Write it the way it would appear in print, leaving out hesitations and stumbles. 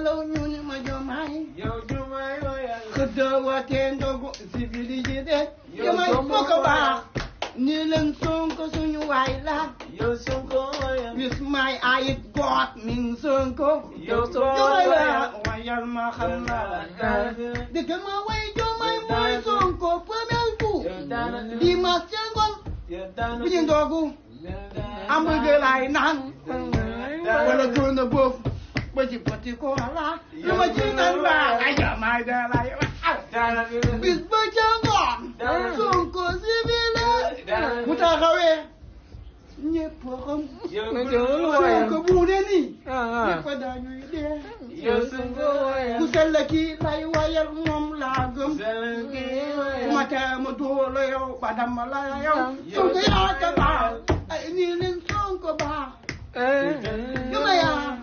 nelaw ñu ni ma Diomaye yow Diomaye wayal xëddawatee ndogu civilisé Diomaye foo ko baax ni leen Sonko suñu waay la yow Sonko wayal with my eye God min Sonko yow Sonko wayal ma xam naa dëgg ma way Diomaye mooy Sonko premier coup dimanche ca ngoon bu ñu ndogu hamburger laay naan wala doona boofu ba ci poti ko la lu ma ci naan baax ay Diomaye da lay bis ba ca ngoon Sonko civile bu taxawee ñëpp xam Sonko bu ne nii ñëpp dañuy dee ku sell kii lay wayal moom laa gëm ma teema doole yow ba dama la yow Sonko yaa ka baax ay nii leen Sonko baax dama yaa